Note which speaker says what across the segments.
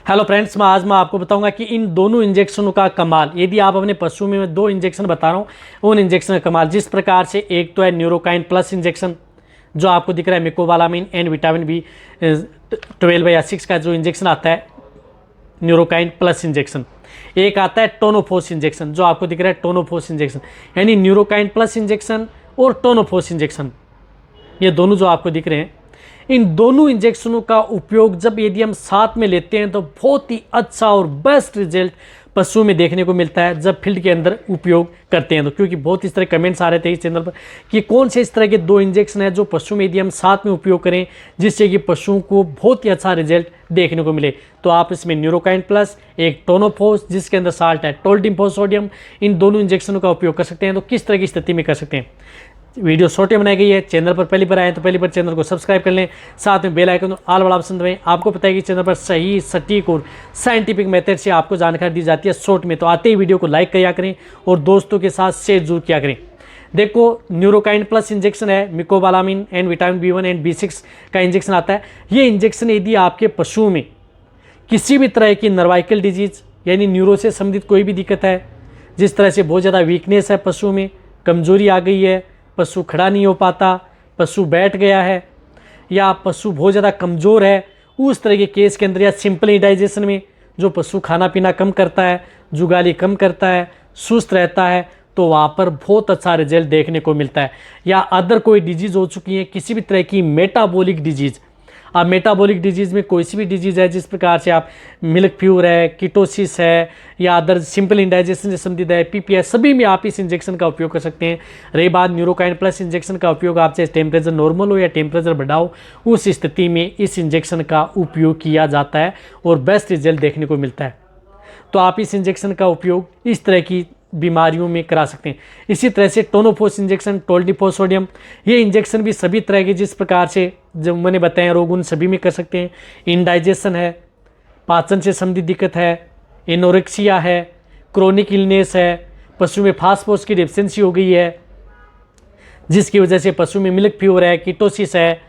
Speaker 1: Hello friends, मैं आपको बताऊंगा कि इन दोनों इंजेक्शनों का कमाल। यदि आप अपने पशु में दो इंजेक्शन बता रहा हूँ, उन इंजेक्शन का कमाल जिस प्रकार से, एक तो है न्यूरोकाइन प्लस इंजेक्शन जो आपको दिख रहा है, मिकोबालामिन एंड विटामिन बी 12 या 6 का जो इंजेक्शन आता है न्यूरोकाइन प्लस इंजेक्शन। एक आता है टोनोफोस इंजेक्शन जो आपको दिख रहा है टोनोफोस इंजेक्शन, यानी न्यूरोकाइन प्लस इंजेक्शन और टोनोफोस इंजेक्शन, ये दोनों जो आपको दिख रहे हैं, इन दोनों इंजेक्शनों का उपयोग जब यदि हम साथ में लेते हैं तो बहुत ही अच्छा और बेस्ट रिजल्ट पशुओं में देखने को मिलता है जब फील्ड के अंदर उपयोग करते हैं। तो क्योंकि बहुत इस तरह कमेंट्स आ रहे थे इस चैनल पर कि कौन से इस तरह के दो इंजेक्शन है जो पशु में यदि हम साथ में उपयोग करें जिससे कि पशुओं को बहुत ही अच्छा रिजल्ट देखने को मिले। तो आप इसमें न्यूरोकाइन प्लस, एक टोनोफोस जिसके अंदर साल्ट है टोल्टिम्फोस सोडियम, इन दोनों इंजेक्शनों का उपयोग कर सकते हैं। तो किस तरह की स्थिति में कर सकते हैं, वीडियो शॉर्ट में बनाई गई है। चैनल पर पहली बार आए तो पहली बार चैनल को सब्सक्राइब कर लें, साथ में बेल आइकन ऑल वाला ऑप्शन दबाएं। आपको पता है कि चैनल पर सही, सटीक और साइंटिफिक मेथड से आपको जानकारी दी जाती है शॉर्ट में। तो आते ही वीडियो को लाइक किया करें और दोस्तों के साथ शेयर जरूर किया करें। देखो, न्यूरोकाइन प्लस इंजेक्शन है, मिकोबालामिन and vitamin B1 and B6 का इंजेक्शन आता है। ये इंजेक्शन यदि आपके पशुओं में किसी भी तरह की नर्वाइकल डिजीज यानी न्यूरो से संबंधित कोई भी दिक्कत है, जिस तरह से बहुत ज़्यादा वीकनेस है, पशुओं में कमजोरी आ गई है, पशु खड़ा नहीं हो पाता, पशु बैठ गया है, या पशु बहुत ज़्यादा कमज़ोर है, उस तरह के केस के अंदर, या सिंपल इंडाइजेशन में जो पशु खाना पीना कम करता है, जुगाली कम करता है, सुस्त रहता है, तो वहाँ पर बहुत अच्छा रिजल्ट देखने को मिलता है। या अदर कोई डिजीज़ हो चुकी है, किसी भी तरह की मेटाबॉलिक डिजीज़, आप मेटाबॉलिक डिजीज़ में कोई सी भी डिजीज़ है, जिस प्रकार से आप मिल्क फ्यूर है, कीटोसिस है, या अदर सिंपल इंडाइजेशन से संबंधित है, PPI, सभी में आप इस इंजेक्शन का उपयोग कर सकते हैं। रही बात न्यूरोकाइन प्लस इंजेक्शन का उपयोग, आप चाहे टेम्परेचर नॉर्मल हो या टेम्परेचर बढ़ाओ, उस स्थिति में इस इंजेक्शन का उपयोग किया जाता है और बेस्ट रिजल्ट देखने को मिलता है। तो आप इस इंजेक्शन का उपयोग इस तरह की बीमारियों में करा सकते हैं। इसी तरह से टोनोफोस इंजेक्शन, टोल्टिम्फोस सोडियम, ये इंजेक्शन भी सभी तरह के, जिस प्रकार से जो मैंने बताया रोग, उन सभी में कर सकते हैं। इंडाइजेशन है, पाचन से संबंधित दिक्कत है, एनोरेक्सिया है, क्रोनिक इलनेस है, पशु में फास्फोरस की डेफिशिएंसी हो गई है जिसकी वजह से पशु में मिल्क फ्यूर है, कीटोसिस है,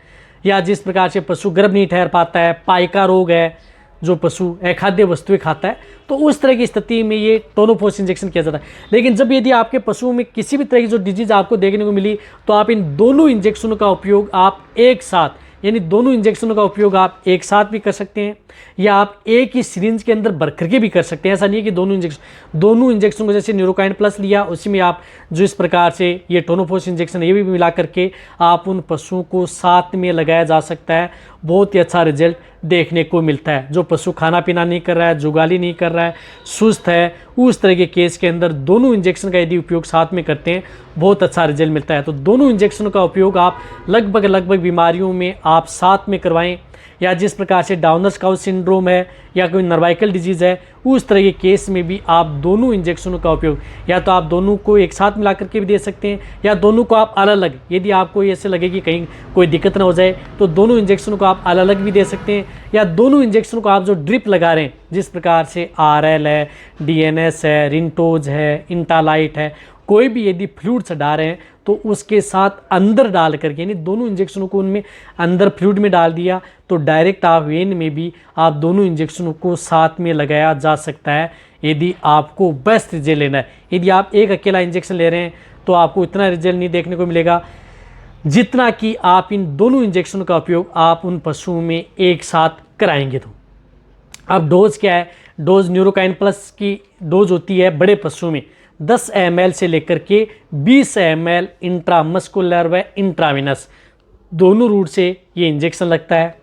Speaker 1: या जिस प्रकार से पशु गर्भ नहीं ठहर पाता है, पाइका रोग है, जो पशु अखाद्य वस्तुएं खाता है, तो उस तरह की स्थिति में ये टोनोफोस इंजेक्शन किया जाता है। लेकिन जब यदि आपके पशुओं में किसी भी तरह की जो डिजीज आपको देखने को मिली, तो आप इन दोनों इंजेक्शनों का उपयोग आप एक साथ, यानी दोनों इंजेक्शनों का उपयोग आप एक साथ भी कर सकते हैं, या आप एक ही सिरिंज के अंदर भर करके भी कर सकते हैं। ऐसा नहीं है कि दोनों इंजेक्शन को, जैसे न्यूरोकाइन प्लस लिया, उसी में आप जो इस प्रकार से ये टोनोफोस इंजेक्शन ये भी मिला करके आप उन पशुओं को साथ में लगाया जा सकता है। बहुत ही अच्छा रिजल्ट देखने को मिलता है। जो पशु खाना पीना नहीं कर रहा है, जुगाली नहीं कर रहा है, सुस्त है, उस तरह के केस के अंदर दोनों इंजेक्शन का यदि उपयोग साथ में करते हैं, बहुत अच्छा रिजल्ट मिलता है। तो दोनों इंजेक्शनों का उपयोग आप लगभग बीमारियों में आप साथ में करवाएं, या जिस प्रकार से डाउनर स्काउट सिंड्रोम है या कोई नर्वाइकल डिजीज़ है, उस तरह के केस में भी आप दोनों इंजेक्शनों का उपयोग, या तो आप दोनों को एक साथ मिला करके भी दे सकते हैं, या दोनों को आप अलग अलग, यदि आपको ऐसे लगे कि कहीं कोई दिक्कत ना हो जाए तो दोनों इंजेक्शनों को आप अलग अलग भी दे सकते हैं। या दोनों इंजेक्शनों को आप जो ड्रिप लगा रहे हैं, जिस प्रकार से RL है, DNS है, रिंटोज है, इंटालाइट है, कोई भी यदि फ्लूइड चढ़ा रहे हैं तो उसके साथ अंदर डाल करके, यानी दोनों इंजेक्शनों को उनमें अंदर फ्लूइड में डाल दिया, तो डायरेक्ट आप वेन में भी आप दोनों इंजेक्शनों को साथ में लगाया जा सकता है यदि आपको बेस्ट रिजल्ट लेना है। यदि आप एक अकेला इंजेक्शन ले रहे हैं तो आपको इतना रिजल्ट नहीं देखने को मिलेगा जितना कि आप इन दोनों इंजेक्शनों का उपयोग आप उन पशुओं में एक साथ कराएंगे। तो अब डोज क्या है, डोज न्यूरोकाइन प्लस की डोज होती है बड़े पशुओं में 10 ml से लेकर के 20 ml इंट्रामस्कुलर व इंट्राविनस, दोनों रूट से ये इंजेक्शन लगता है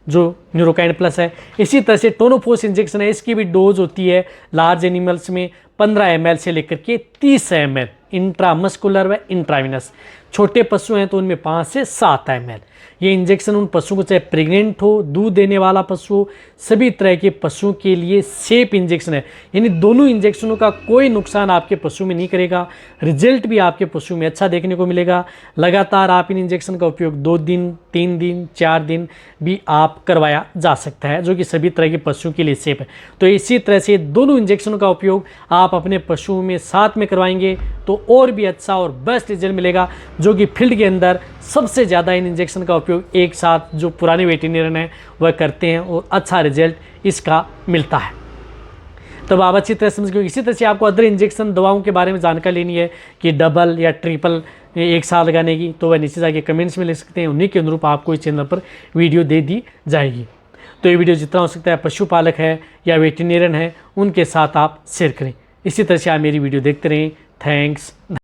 Speaker 1: जो न्यूरोकाइन प्लस है। इसी तरह से टोनोफोस इंजेक्शन है, इसकी भी डोज होती है लार्ज एनिमल्स में 15 ml से लेकर के 30 ml इंट्रामस्कुलर व इंट्राविनस। छोटे पशु हैं तो उनमें 5 से 7 ml। ये इंजेक्शन उन पशुओं को, चाहे प्रेग्नेंट हो, दूध देने वाला पशु हो, सभी तरह के पशुओं के लिए सेफ इंजेक्शन है। यानी दोनों इंजेक्शनों का कोई नुकसान आपके पशु में नहीं करेगा, रिजल्ट भी आपके पशु में अच्छा देखने को मिलेगा। लगातार आप इन इंजेक्शन का उपयोग 2 दिन, 3 दिन, 4 दिन भी आप करवाया जा सकता है, जो कि सभी तरह के पशुओं के लिए सेफ है। तो इसी तरह से दोनों इंजेक्शनों का उपयोग आप अपने पशुओं में साथ में करवाएंगे तो और भी अच्छा और बेस्ट रिजल्ट मिलेगा, जो कि फील्ड के अंदर सबसे ज़्यादा इन इंजेक्शन का उपयोग एक साथ जो पुराने वेटरनियन हैं वह करते हैं और अच्छा रिजल्ट इसका मिलता है। तब आप अच्छी तरह समझ गए। इसी तरह से आपको अदर इंजेक्शन दवाओं के बारे में जानकारी लेनी है कि डबल या ट्रिपल एक साथ लगाने की, तो वह नीचे जाके कमेंट्स में लिख सकते हैं, उन्हीं के अनुरूप आपको इस चैनल पर वीडियो दे दी जाएगी। तो ये वीडियो जितना हो सकता है पशुपालक है या वेटरनियन है उनके साथ आप शेयर करें। इसी तरह से आप मेरी वीडियो देखते रहें। थैंक्स।